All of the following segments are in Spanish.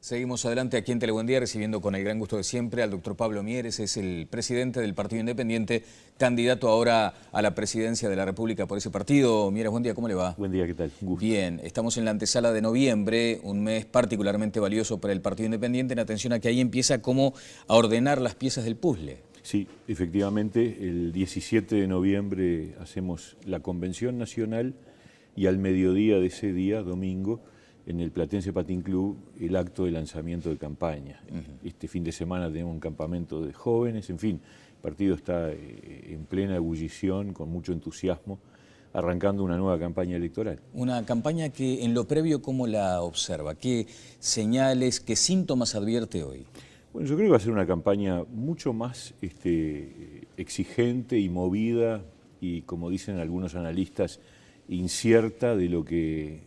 Seguimos adelante aquí en Telebuen Día, recibiendo con el gran gusto de siempre al doctor Pablo Mieres, es el presidente del Partido Independiente, candidato ahora a la presidencia de la República por ese partido. Mieres, buen día, ¿cómo le va? Buen día, ¿qué tal? Un gusto. Bien, estamos en la antesala de noviembre, un mes particularmente valioso para el Partido Independiente, en atención a que ahí empieza como a ordenar las piezas del puzzle. Sí, efectivamente, el 17 de noviembre hacemos la Convención Nacional y al mediodía de ese día, domingo, en el Platense Patín Club, el acto de lanzamiento de campaña. Este fin de semana tenemos un campamento de jóvenes, en fin, el partido está en plena ebullición, con mucho entusiasmo, arrancando una nueva campaña electoral. Una campaña que en lo previo, ¿cómo la observa? ¿Qué señales, qué síntomas advierte hoy? Bueno, yo creo que va a ser una campaña mucho más exigente y movida y, como dicen algunos analistas, incierta de lo que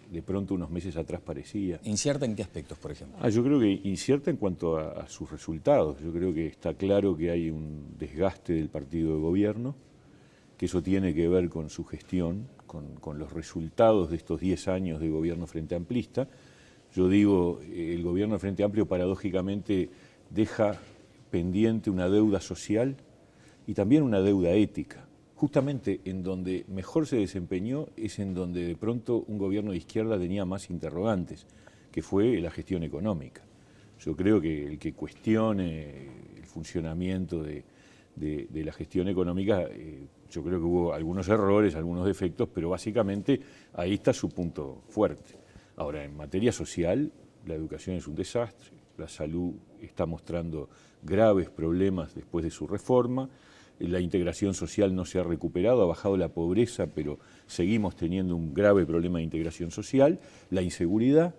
de pronto unos meses atrás parecía. ¿Incierta en qué aspectos, por ejemplo? Yo creo que incierta en cuanto a sus resultados. Yo creo que está claro que hay un desgaste del partido de gobierno, que eso tiene que ver con su gestión, con los resultados de estos 10 años de gobierno frente amplista. Yo digo, el gobierno de Frente Amplio paradójicamente deja pendiente una deuda social y también una deuda ética. Justamente en donde mejor se desempeñó es en donde de pronto un gobierno de izquierda tenía más interrogantes, que fue la gestión económica. Yo creo que el que cuestione el funcionamiento de la gestión económica, yo creo que hubo algunos errores, algunos defectos, pero básicamente ahí está su punto fuerte. Ahora, en materia social, la educación es un desastre, la salud está mostrando graves problemas después de su reforma, la integración social no se ha recuperado, ha bajado la pobreza, pero seguimos teniendo un grave problema de integración social, la inseguridad,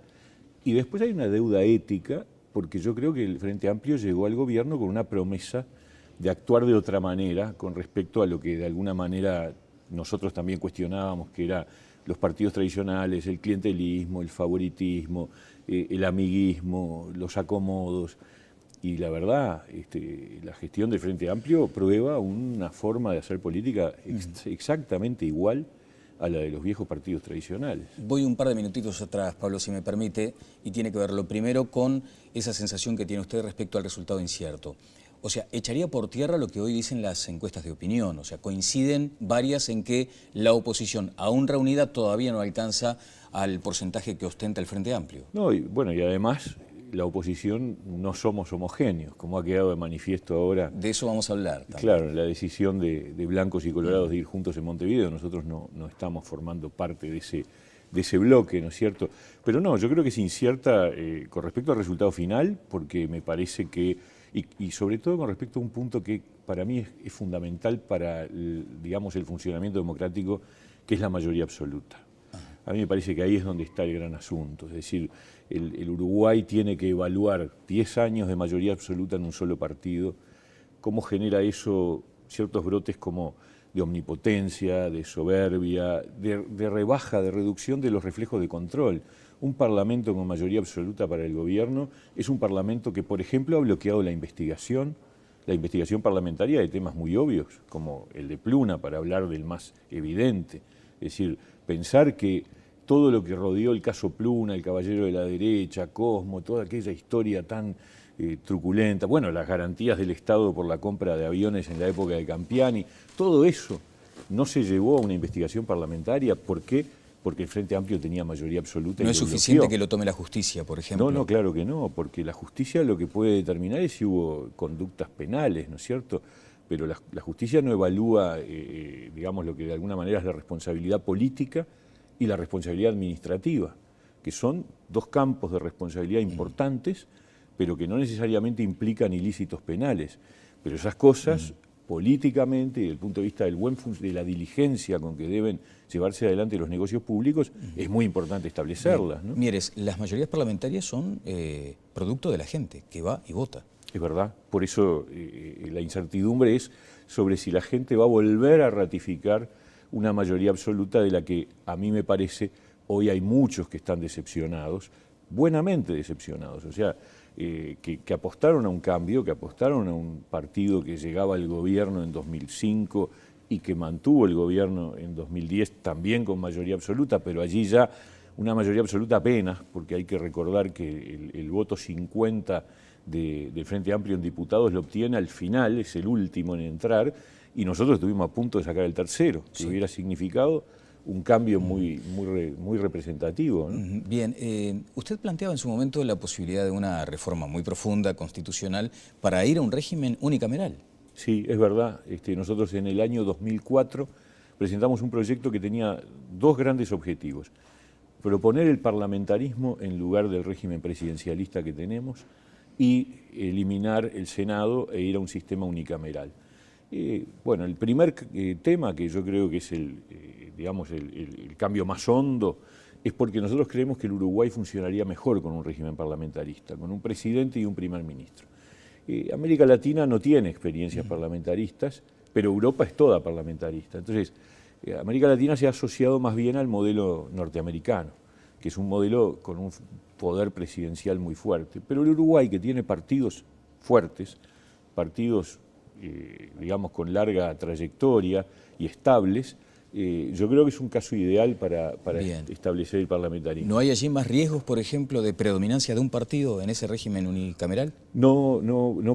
y después hay una deuda ética, porque yo creo que el Frente Amplio llegó al gobierno con una promesa de actuar de otra manera con respecto a lo que de alguna manera nosotros también cuestionábamos, que era los partidos tradicionales, el clientelismo, el favoritismo, el amiguismo, los acomodos. Y la verdad, la gestión del Frente Amplio prueba una forma de hacer política exactamente igual a la de los viejos partidos tradicionales. Voy un par de minutitos atrás, Pablo, si me permite, y tiene que ver lo primero con esa sensación que tiene usted respecto al resultado incierto. O sea, echaría por tierra lo que hoy dicen las encuestas de opinión. O sea, coinciden varias en que la oposición, aún reunida, todavía no alcanza al porcentaje que ostenta el Frente Amplio. No, y además la oposición no somos homogéneos, como ha quedado de manifiesto ahora. De eso vamos a hablar también. Claro, la decisión de blancos y colorados de ir juntos en Montevideo, nosotros no estamos formando parte de ese bloque, ¿no es cierto? Pero no, yo creo que es incierta con respecto al resultado final, porque me parece que, y sobre todo con respecto a un punto que para mí es fundamental para, digamos, el funcionamiento democrático, que es la mayoría absoluta. A mí me parece que ahí es donde está el gran asunto, es decir, el Uruguay tiene que evaluar 10 años de mayoría absoluta en un solo partido, cómo genera eso ciertos brotes como de omnipotencia, de soberbia, de rebaja, de reducción de los reflejos de control. Un parlamento con mayoría absoluta para el gobierno es un parlamento que, por ejemplo, ha bloqueado la investigación parlamentaria de temas muy obvios, como el de Pluna, para hablar del más evidente. Es decir, pensar que todo lo que rodeó el caso Pluna, el Caballero de la Derecha, Cosmo, toda aquella historia tan truculenta, bueno, las garantías del Estado por la compra de aviones en la época de Campiani, todo eso no se llevó a una investigación parlamentaria. ¿Por qué? Porque el Frente Amplio tenía mayoría absoluta. ¿No es suficiente que lo tome la justicia, por ejemplo? No, claro que no, porque la justicia lo que puede determinar es si hubo conductas penales, ¿no es cierto? Pero la justicia no evalúa, digamos, lo que de alguna manera es la responsabilidad política y la responsabilidad administrativa, que son dos campos de responsabilidad importantes, pero que no necesariamente implican ilícitos penales. Pero esas cosas, políticamente, desde el punto de vista de la diligencia con que deben llevarse adelante los negocios públicos, es muy importante establecerlas, ¿no? Mieres, las mayorías parlamentarias son producto de la gente que va y vota. Es verdad, por eso la incertidumbre es sobre si la gente va a volver a ratificar una mayoría absoluta de la que a mí me parece hoy hay muchos que están decepcionados, buenamente decepcionados, o sea, que apostaron a un cambio, que apostaron a un partido que llegaba al gobierno en 2005 y que mantuvo el gobierno en 2010 también con mayoría absoluta, pero allí ya una mayoría absoluta apenas, porque hay que recordar que el voto 50 del Frente Amplio en diputados lo obtiene al final, es el último en entrar, y nosotros estuvimos a punto de sacar el tercero, que hubiera significado un cambio muy representativo, ¿no? Bien, usted planteaba en su momento la posibilidad de una reforma muy profunda, constitucional, para ir a un régimen unicameral. Sí, es verdad. Nosotros en el año 2004 presentamos un proyecto que tenía dos grandes objetivos. Proponer el parlamentarismo en lugar del régimen presidencialista que tenemos y eliminar el Senado e ir a un sistema unicameral. Bueno, el primer tema, que yo creo que es el cambio más hondo, es porque nosotros creemos que el Uruguay funcionaría mejor con un régimen parlamentarista, con un presidente y un primer ministro. América Latina no tiene experiencias parlamentaristas, pero Europa es toda parlamentarista. Entonces, América Latina se ha asociado más bien al modelo norteamericano, que es un modelo con un poder presidencial muy fuerte. Pero el Uruguay, que tiene partidos fuertes, partidos, digamos, con larga trayectoria y estables, yo creo que es un caso ideal para establecer el parlamentarismo. ¿No hay allí más riesgos, por ejemplo, de predominancia de un partido en ese régimen unicameral? No,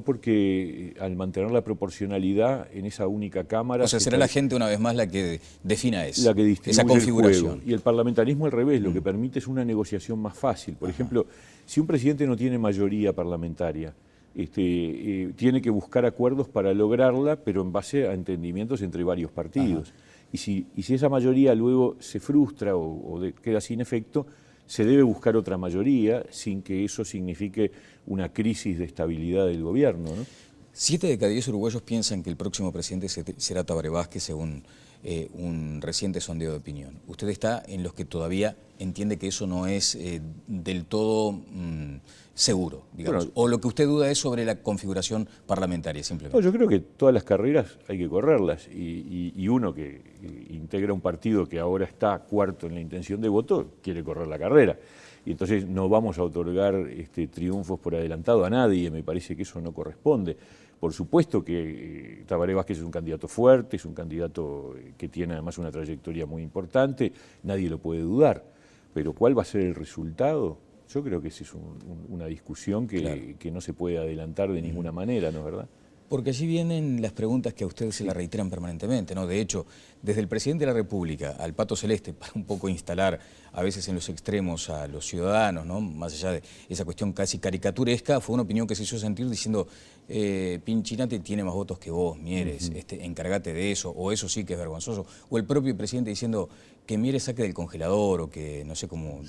porque al mantener la proporcionalidad en esa única Cámara... O sea, será la gente una vez más la que defina eso, la que distribuye esa configuración. el juego. Y el parlamentarismo al revés, lo que permite es una negociación más fácil. Por ejemplo, si un presidente no tiene mayoría parlamentaria, tiene que buscar acuerdos para lograrla, pero en base a entendimientos entre varios partidos. Y si esa mayoría luego se frustra o queda sin efecto, se debe buscar otra mayoría sin que eso signifique una crisis de estabilidad del gobierno, ¿no? 7 de cada 10 uruguayos piensan que el próximo presidente será Tabaré Vázquez, según un reciente sondeo de opinión. Usted está en los que todavía entiende que eso no es del todo seguro, digamos. Bueno, o lo que usted duda es sobre la configuración parlamentaria, simplemente. No, yo creo que todas las carreras hay que correrlas, y uno que integra un partido que ahora está cuarto en la intención de voto quiere correr la carrera. Y entonces no vamos a otorgar triunfos por adelantado a nadie, me parece que eso no corresponde. Por supuesto que Tabaré Vázquez es un candidato fuerte, es un candidato que tiene además una trayectoria muy importante, nadie lo puede dudar, pero ¿cuál va a ser el resultado? Yo creo que esa es una discusión que no se puede adelantar de ninguna manera, ¿no es verdad? Porque allí vienen las preguntas que a ustedes se las reiteran permanentemente, ¿no? De hecho, desde el presidente de la República al Pato Celeste, para un poco instalar a veces en los extremos a los ciudadanos, ¿no? Más allá de esa cuestión casi caricaturesca, fue una opinión que se hizo sentir diciendo Pinchinate tiene más votos que vos, Mieres, encárgate de eso, o eso sí que es vergonzoso. O el propio presidente diciendo que Mieres saque del congelador, o que no sé cómo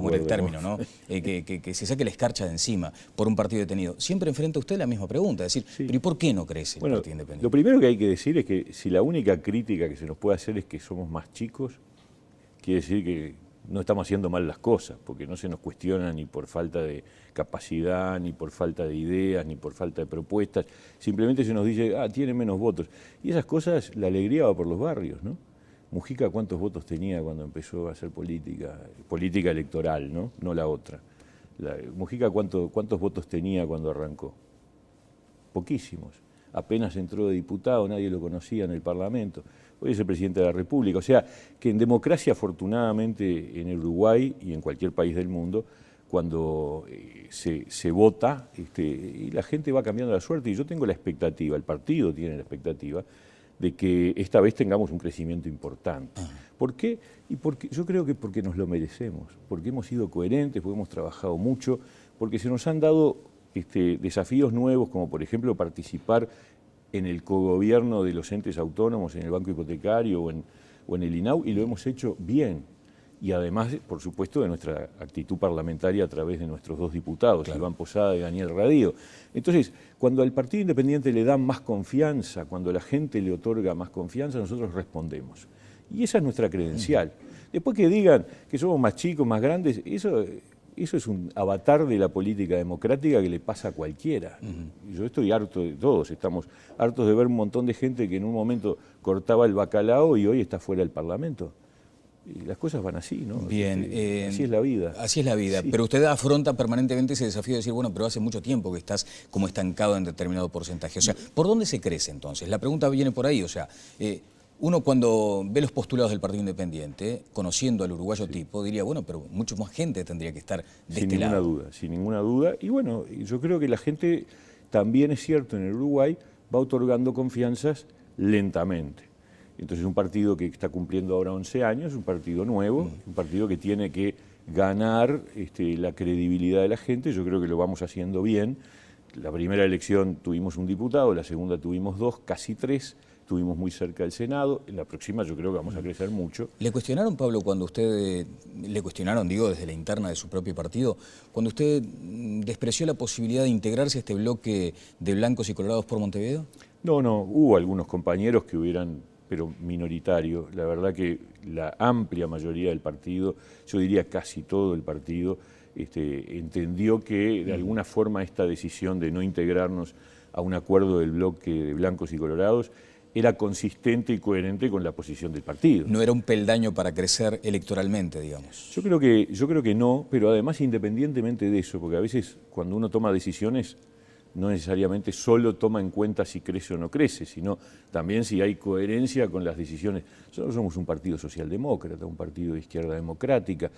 era el término, ¿no? Que se saque la escarcha de encima por un partido detenido. Siempre enfrenta usted la misma pregunta, es decir, ¿pero y por qué no crece el Partido Independiente? Lo primero que hay que decir es que si la única crítica que se nos puede hacer es que somos más chicos, quiere decir que no estamos haciendo mal las cosas, porque no se nos cuestiona ni por falta de capacidad, ni por falta de ideas, ni por falta de propuestas, simplemente se nos dice, tiene menos votos. Y esas cosas, la alegría va por los barrios, ¿no? Mujica, ¿cuántos votos tenía cuando empezó a hacer política electoral, ¿no? No la otra. Mujica, ¿cuántos votos tenía cuando arrancó? Poquísimos. Apenas entró de diputado, nadie lo conocía en el Parlamento. Hoy es el presidente de la República. O sea, que en democracia, afortunadamente, en Uruguay y en cualquier país del mundo, cuando se vota, y la gente va cambiando la suerte, y yo tengo la expectativa, el partido tiene la expectativa, de que esta vez tengamos un crecimiento importante. ¿Por qué? Yo creo que porque nos lo merecemos, porque hemos sido coherentes, porque hemos trabajado mucho, porque se nos han dado desafíos nuevos, como por ejemplo participar en el cogobierno de los entes autónomos, en el Banco Hipotecario o en el INAU, y lo hemos hecho bien. Y además, por supuesto, de nuestra actitud parlamentaria a través de nuestros dos diputados, Iván Posada y Daniel Radío. Entonces, cuando al Partido Independiente le dan más confianza, cuando la gente le otorga más confianza, nosotros respondemos. Y esa es nuestra credencial. Después que digan que somos más chicos, más grandes, eso es un avatar de la política democrática que le pasa a cualquiera. Yo estoy harto de todos, estamos hartos de ver un montón de gente que en un momento cortaba el bacalao y hoy está fuera del Parlamento. Y las cosas van así, ¿no? Bien. Así es la vida. Así es la vida. Sí. Pero usted afronta permanentemente ese desafío de decir, bueno, pero hace mucho tiempo que estás como estancado en determinado porcentaje. O sea, ¿por dónde se crece entonces? La pregunta viene por ahí, o sea, Uno cuando ve los postulados del Partido Independiente, conociendo al uruguayo tipo, diría, bueno, pero mucho más gente tendría que estar de este lado. Sin ninguna duda. Y bueno, yo creo que la gente, también es cierto, en el Uruguay va otorgando confianzas lentamente. Entonces un partido que está cumpliendo ahora 11 años, un partido nuevo, un partido que tiene que ganar la credibilidad de la gente. Yo creo que lo vamos haciendo bien. La primera elección tuvimos un diputado, la segunda tuvimos 2, casi 3, estuvimos muy cerca del Senado. En la próxima yo creo que vamos a crecer mucho. ¿Le cuestionaron, Pablo, cuando usted, le cuestionaron, digo, desde la interna de su propio partido, cuando usted despreció la posibilidad de integrarse a este bloque de blancos y colorados por Montevideo? No, hubo algunos compañeros que hubieran, pero minoritario. La verdad que la amplia mayoría del partido, yo diría casi todo el partido, entendió que de alguna forma esta decisión de no integrarnos a un acuerdo del bloque de blancos y colorados era consistente y coherente con la posición del partido. No era un peldaño para crecer electoralmente, digamos. Yo creo que no, pero además independientemente de eso, porque a veces cuando uno toma decisiones no necesariamente solo toma en cuenta si crece o no crece, sino también si hay coherencia con las decisiones. Nosotros somos un partido socialdemócrata, un partido de izquierda democrática.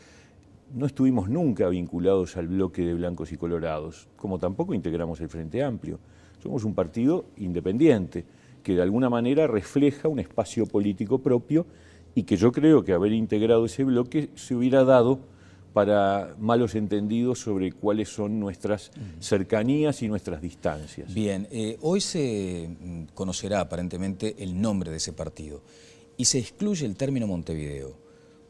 No estuvimos nunca vinculados al bloque de blancos y colorados, como tampoco integramos el Frente Amplio. Somos un partido independiente, que de alguna manera refleja un espacio político propio y que yo creo que haber integrado ese bloque se hubiera dado para malos entendidos sobre cuáles son nuestras cercanías y nuestras distancias. Bien, hoy se conocerá aparentemente el nombre de ese partido y se excluye el término Montevideo,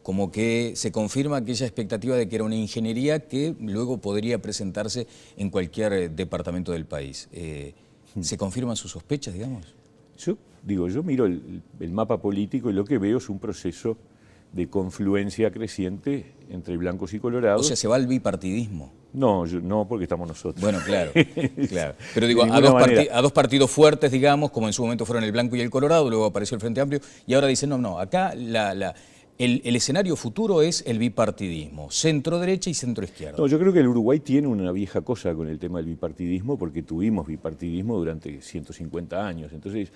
como que se confirma aquella expectativa de que era una ingeniería que luego podría presentarse en cualquier departamento del país. ¿Se confirman sus sospechas, digamos? Yo miro el mapa político y lo que veo es un proceso de confluencia creciente entre blancos y colorados. O sea, ¿se va al bipartidismo? No, no, porque estamos nosotros. Bueno, claro, claro. Pero digo, a dos partidos fuertes, digamos, como en su momento fueron el blanco y el colorado, luego apareció el Frente Amplio, y ahora dicen, no, acá el escenario futuro es el bipartidismo, centro-derecha y centro-izquierda. No, yo creo que el Uruguay tiene una vieja cosa con el tema del bipartidismo, porque tuvimos bipartidismo durante 150 años. Entonces,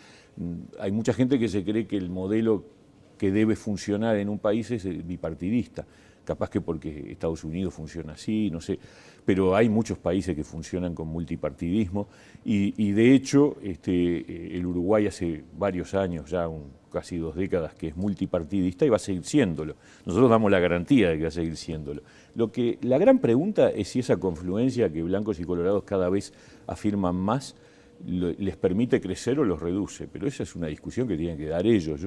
hay mucha gente que se cree que el modelo que debe funcionar en un país es el bipartidista. Capaz que porque Estados Unidos funciona así, no sé, pero hay muchos países que funcionan con multipartidismo y de hecho el Uruguay hace varios años, ya casi 2 décadas, que es multipartidista y va a seguir siéndolo. Nosotros damos la garantía de que va a seguir siéndolo. La gran pregunta es si esa confluencia que blancos y colorados cada vez afirman más les permite crecer o los reduce, pero esa es una discusión que tienen que dar ellos.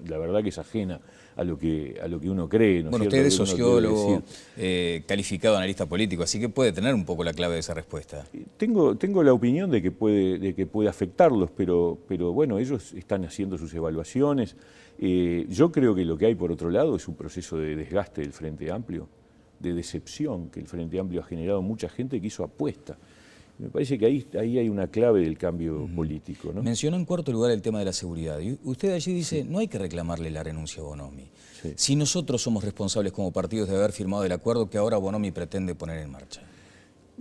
La verdad que es ajena a lo que uno cree. ¿No? Bueno, usted es sociólogo, calificado analista político, así que puede tener un poco la clave de esa respuesta. Tengo la opinión de que puede afectarlos, pero bueno, ellos están haciendo sus evaluaciones. Yo creo que lo que hay por otro lado es un proceso de desgaste del Frente Amplio, de decepción, que el Frente Amplio ha generado mucha gente que hizo apuesta. Me parece que ahí hay una clave del cambio político, ¿no? Mencionó en cuarto lugar el tema de la seguridad. Y usted allí dice, no hay que reclamarle la renuncia a Bonomi. Sí. Si nosotros somos responsables como partidos de haber firmado el acuerdo que ahora Bonomi pretende poner en marcha.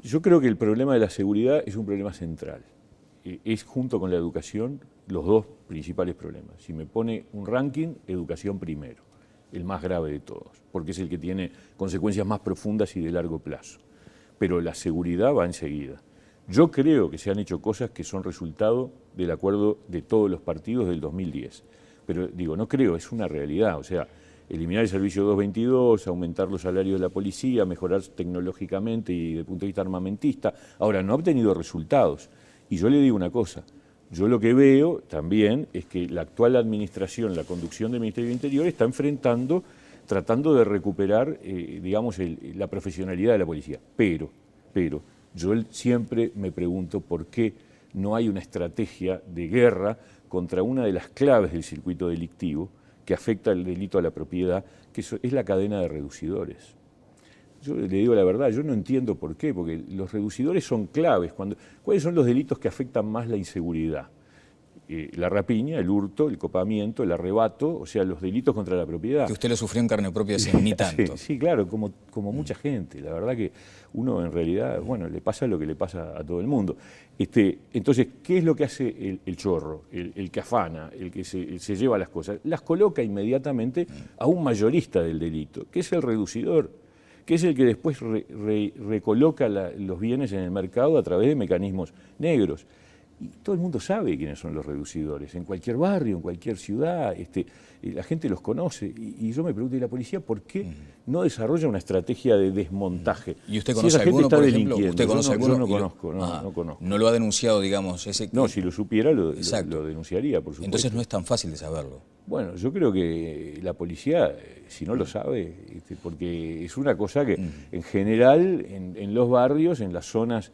Yo creo que el problema de la seguridad es un problema central. Es junto con la educación los dos principales problemas. Si me pone un ranking, educación primero, el más grave de todos, porque es el que tiene consecuencias más profundas y de largo plazo. Pero la seguridad va enseguida. Yo creo que se han hecho cosas que son resultado del acuerdo de todos los partidos del 2010. Pero digo, no creo, es una realidad. O sea, eliminar el servicio 222, aumentar los salarios de la policía, mejorar tecnológicamente y desde el punto de vista armamentista. Ahora, no ha obtenido resultados. Y yo le digo una cosa, yo lo que veo también es que la actual administración, la conducción del Ministerio del Interior está tratando de recuperar, digamos, la profesionalidad de la policía. Pero, yo siempre me pregunto por qué no hay una estrategia de guerra contra una de las claves del circuito delictivo que afecta el delito a la propiedad, que es la cadena de reducidores. Yo le digo la verdad, yo no entiendo por qué, porque los reducidores son claves. ¿Cuáles son los delitos que afectan más la inseguridad? la rapiña, el hurto, el copamiento, el arrebato, o sea, los delitos contra la propiedad. Que usted lo sufrió en carne propia, sin ni tanto. Sí, claro, como mucha gente. La verdad que uno en realidad, bueno, le pasa lo que le pasa a todo el mundo. Entonces, ¿qué es lo que hace el chorro, el que afana, el que se lleva las cosas? Las coloca inmediatamente a un mayorista del delito, que es el reducidor, que es el que después recoloca los bienes en el mercado a través de mecanismos negros. Y todo el mundo sabe quiénes son los reducidores, en cualquier barrio, en cualquier ciudad, la gente los conoce. Y yo me pregunto, ¿y la policía por qué no desarrolla una estrategia de desmontaje? ¿Y usted conoce alguno, por ejemplo? ¿Usted conoce alguno? Yo no conozco, no conozco. ¿No lo ha denunciado, digamos? No, si lo supiera lo denunciaría, por supuesto. Entonces no es tan fácil de saberlo. Bueno, yo creo que la policía, si no lo sabe, porque es una cosa que en general en los barrios, en las zonas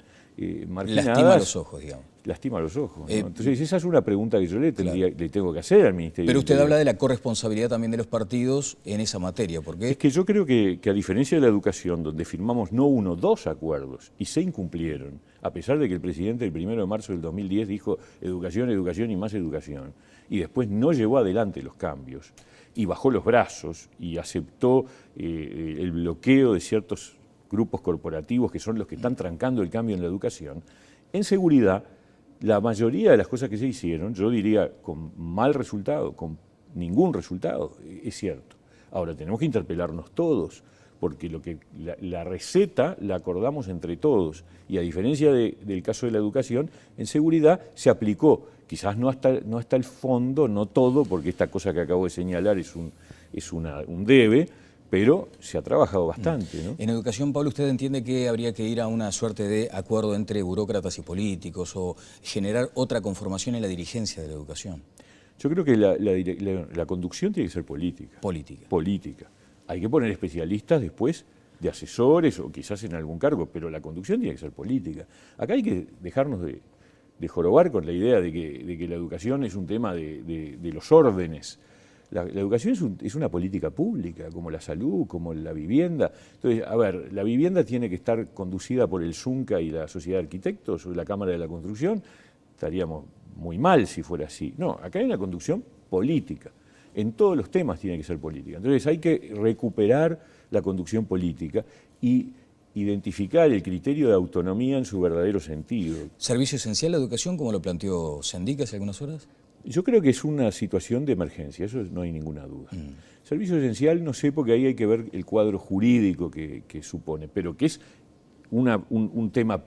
marginadas... Lastima los ojos, digamos. Lastima los ojos, ¿no? Entonces esa es una pregunta que yo le tengo que hacer al Ministerio. Pero usted habla de la corresponsabilidad también de los partidos en esa materia, ¿por qué? Es que yo creo que a diferencia de la educación, donde firmamos no uno, dos acuerdos y se incumplieron, a pesar de que el presidente el 1 de marzo del 2010 dijo educación, educación y más educación, y después no llevó adelante los cambios y bajó los brazos y aceptó el bloqueo de ciertos grupos corporativos que son los que están trancando el cambio en la educación, en seguridad. La mayoría de las cosas que se hicieron, yo diría con mal resultado, con ningún resultado, es cierto. Ahora tenemos que interpelarnos todos, porque la receta la acordamos entre todos, y a diferencia del caso de la educación, en seguridad se aplicó, quizás no hasta el fondo, no todo, porque esta cosa que acabo de señalar es un debe, pero se ha trabajado bastante, ¿no? En educación, Pablo, ¿usted entiende que habría que ir a una suerte de acuerdo entre burócratas y políticos o generar otra conformación en la dirigencia de la educación? Yo creo que la conducción tiene que ser política. Política. Hay que poner especialistas después de asesores o quizás en algún cargo, pero la conducción tiene que ser política. Acá hay que dejarnos de jorobar con la idea de que la educación es un tema de los órdenes. La educación es una política pública, como la salud, como la vivienda. Entonces, a ver, la vivienda tiene que estar conducida por el ZUNCA y la Sociedad de Arquitectos o la Cámara de la Construcción. Estaríamos muy mal si fuera así. No, acá hay una conducción política. En todos los temas tiene que ser política. Entonces hay que recuperar la conducción política y identificar el criterio de autonomía en su verdadero sentido. ¿Servicio esencial la educación, como lo planteó Sendic hace algunas horas? Yo creo que es una situación de emergencia, eso no hay ninguna duda. Servicio esencial no sé, porque ahí hay que ver el cuadro jurídico que supone, pero que es un tema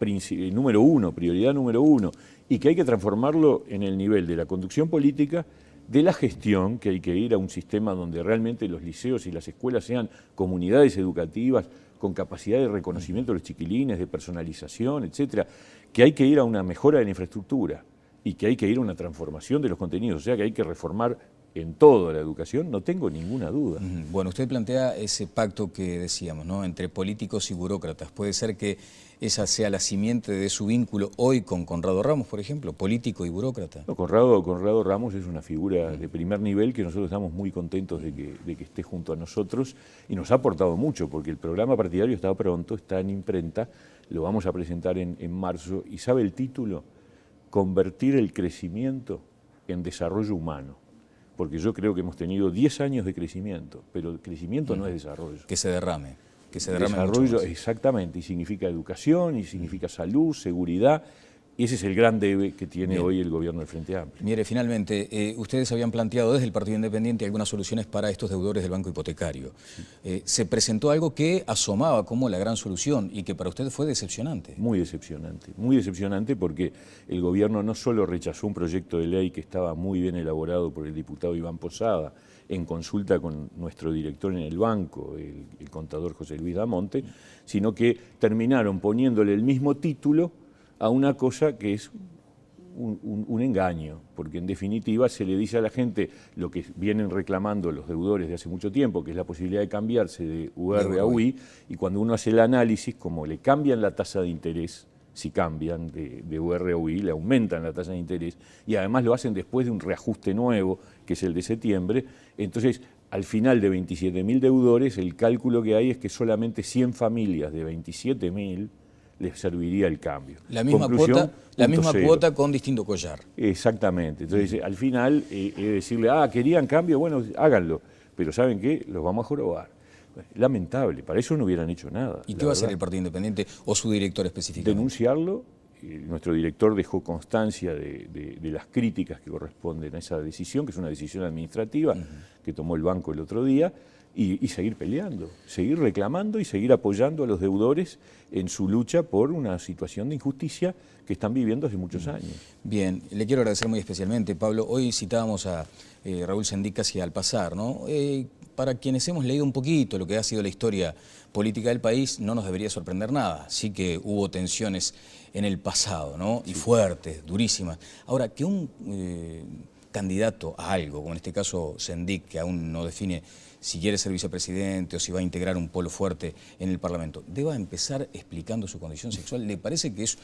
número uno, prioridad número uno, y que hay que transformarlo en el nivel de la conducción política, de la gestión, que hay que ir a un sistema donde realmente los liceos y las escuelas sean comunidades educativas con capacidad de reconocimiento de los chiquilines, de personalización, etcétera, que hay que ir a una mejora de la infraestructura y que hay que ir a una transformación de los contenidos, o sea que hay que reformar en toda la educación, no tengo ninguna duda. Bueno, usted plantea ese pacto que decíamos, ¿no?, entre políticos y burócratas. ¿Puede ser que esa sea la simiente de su vínculo hoy con Conrado Ramos, por ejemplo, político y burócrata? No, Conrado Ramos es una figura de primer nivel que nosotros estamos muy contentos de que esté junto a nosotros y nos ha aportado mucho, porque el programa partidario está pronto, está en imprenta, lo vamos a presentar en marzo, y ¿sabe el título? Convertir el crecimiento en desarrollo humano. Porque yo creo que hemos tenido 10 años de crecimiento, pero el crecimiento no es desarrollo. Que se derrame. Que se derrame desarrollo, exactamente, y significa educación, y significa salud, seguridad. Ese es el gran debe que tiene hoy el gobierno del Frente Amplio. Mire, finalmente, ustedes habían planteado desde el Partido Independiente algunas soluciones para estos deudores del Banco Hipotecario. Se presentó algo que asomaba como la gran solución y que para usted fue decepcionante. Muy decepcionante porque el gobierno no solo rechazó un proyecto de ley que estaba muy bien elaborado por el diputado Iván Posada, en consulta con nuestro director en el banco, el contador José Luis Damonte, sino que terminaron poniéndole el mismo título a una cosa que es un engaño, porque en definitiva se le dice a la gente lo que vienen reclamando los deudores de hace mucho tiempo, que es la posibilidad de cambiarse de UR a UI, y cuando uno hace el análisis, como le cambian la tasa de interés, si cambian de UR a UI, le aumentan la tasa de interés, y además lo hacen después de un reajuste nuevo, que es el de septiembre, entonces al final de 27.000 deudores, el cálculo que hay es que solamente 100 familias de 27.000 les serviría el cambio. La misma cuota con distinto collar. Exactamente. Entonces, al final, decirle, querían cambio, bueno, háganlo. Pero ¿saben qué? Los vamos a jorobar. Lamentable, para eso no hubieran hecho nada. ¿Y qué va a hacer el Partido Independiente o su director específicamente? Denunciarlo. Nuestro director dejó constancia de las críticas que corresponden a esa decisión, que es una decisión administrativa que tomó el banco el otro día, y seguir peleando, seguir reclamando y seguir apoyando a los deudores en su lucha por una situación de injusticia que están viviendo hace muchos años. Bien, le quiero agradecer muy especialmente, Pablo. Hoy citábamos a Raúl Sendic casi al pasar, ¿no? Para quienes hemos leído un poquito lo que ha sido la historia política del país, no nos debería sorprender nada. Sí que hubo tensiones en el pasado, ¿no? Y fuertes, durísimas. Ahora, que un candidato a algo, como en este caso Sendic, que aún no define si quiere ser vicepresidente o si va a integrar un polo fuerte en el Parlamento, deba empezar explicando su condición sexual, ¿le parece que es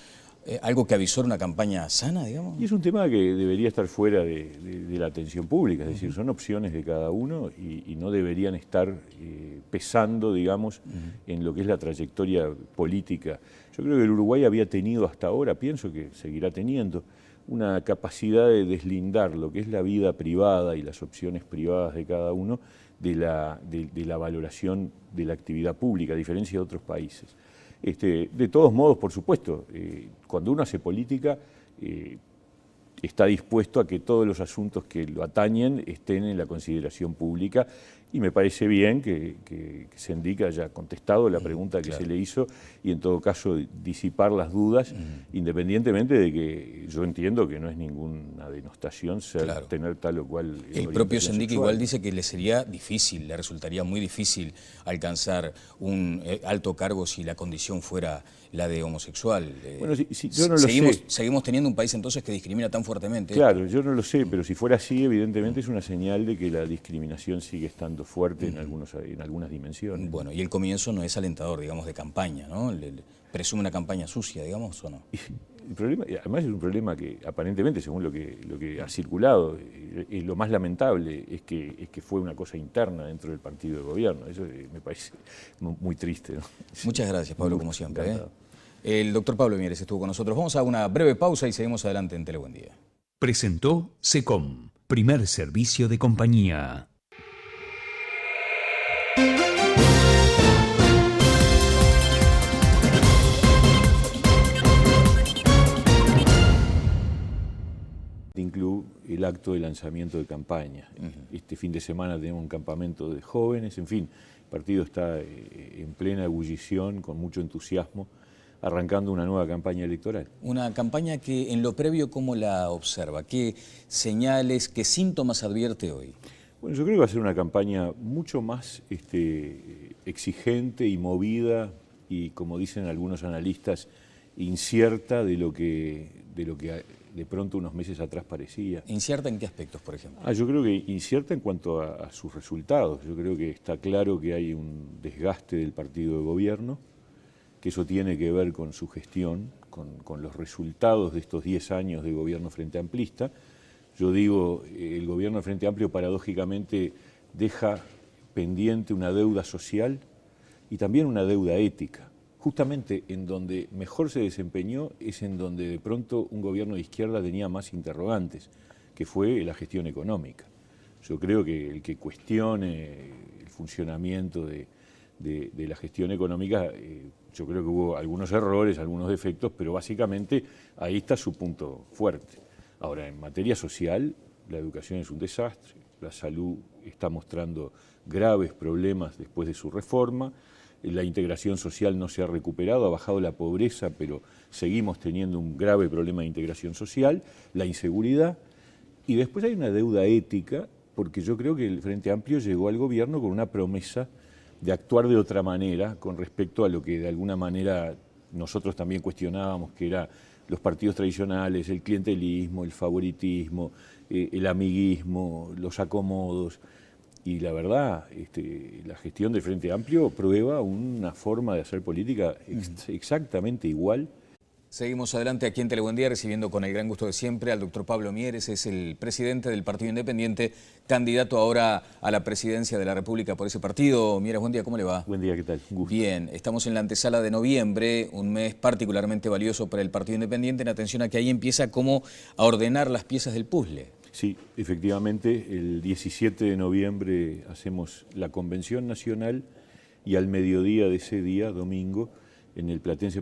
algo que avisora una campaña sana, digamos? Y es un tema que debería estar fuera de la atención pública, es decir, son opciones de cada uno y no deberían estar pesando, digamos, en lo que es la trayectoria política. Yo creo que el Uruguay había tenido hasta ahora, pienso que seguirá teniendo, una capacidad de deslindar lo que es la vida privada y las opciones privadas de cada uno de la valoración de la actividad pública, a diferencia de otros países. De todos modos, por supuesto, cuando uno hace política, está dispuesto a que todos los asuntos que lo atañen estén en la consideración pública, y me parece bien que Sendic haya contestado la pregunta que se le hizo y en todo caso disipar las dudas, independientemente de que yo entiendo que no es ninguna denostación tener tal o cual el propio Sendic igual dice que le sería difícil, le resultaría muy difícil alcanzar un alto cargo si la condición fuera la de homosexual. Bueno, yo no lo sé. Seguimos teniendo un país entonces que discrimina tan fuertemente. Claro, yo no lo sé, pero si fuera así, evidentemente es una señal de que la discriminación sigue estando fuerte en algunas dimensiones. Bueno, y el comienzo no es alentador, digamos, de campaña, ¿no? ¿Presume una campaña sucia, digamos, o no? El problema, además es un problema que aparentemente, según lo que ha circulado, lo más lamentable es que fue una cosa interna dentro del partido de gobierno. Eso me parece muy triste, ¿no? Muchas gracias, Pablo, como siempre. El doctor Pablo Mieres estuvo con nosotros. Vamos a una breve pausa y seguimos adelante en Tele Buen Día. Presentó SECOM, primer servicio de compañía. Club el acto de lanzamiento de campaña. Este fin de semana tenemos un campamento de jóvenes, en fin, el partido está en plena ebullición, con mucho entusiasmo, arrancando una nueva campaña electoral. Una campaña que en lo previo, ¿cómo la observa? ¿Qué señales, qué síntomas advierte hoy? Bueno, yo creo que va a ser una campaña mucho más exigente y movida y, como dicen algunos analistas, incierta de lo que de pronto unos meses atrás parecía. ¿Incierta en qué aspectos, por ejemplo? Yo creo que incierta en cuanto a sus resultados. Yo creo que está claro que hay un desgaste del partido de gobierno, que eso tiene que ver con su gestión, con los resultados de estos 10 años de gobierno Frente Amplista. Yo digo, el gobierno Frente Amplio paradójicamente deja pendiente una deuda social y también una deuda ética. Justamente en donde mejor se desempeñó es en donde de pronto un gobierno de izquierda tenía más interrogantes, que fue la gestión económica. Yo creo que el que cuestione el funcionamiento de la gestión económica, yo creo que hubo algunos errores, algunos defectos, pero básicamente ahí está su punto fuerte. Ahora, en materia social, la educación es un desastre, la salud está mostrando graves problemas después de su reforma, la integración social no se ha recuperado, ha bajado la pobreza, pero seguimos teniendo un grave problema de integración social, la inseguridad, y después hay una deuda ética, porque yo creo que el Frente Amplio llegó al gobierno con una promesa de actuar de otra manera con respecto a lo que de alguna manera nosotros también cuestionábamos, que era los partidos tradicionales, el clientelismo, el favoritismo, el amiguismo, los acomodos. Y la verdad, la gestión del Frente Amplio prueba una forma de hacer política exactamente igual Seguimos adelante aquí en Telebuen-Día recibiendo con el gran gusto de siempre al doctor Pablo Mieres, es el presidente del Partido Independiente, candidato ahora a la presidencia de la República por ese partido. Mieres, buen día, ¿cómo le va? Buen día, ¿qué tal? Un gusto. Bien, estamos en la antesala de noviembre, un mes particularmente valioso para el Partido Independiente, en atención a que ahí empieza como a ordenar las piezas del puzzle. Sí, efectivamente, el 17 de noviembre hacemos la Convención Nacional y al mediodía de ese día, domingo, en el Platense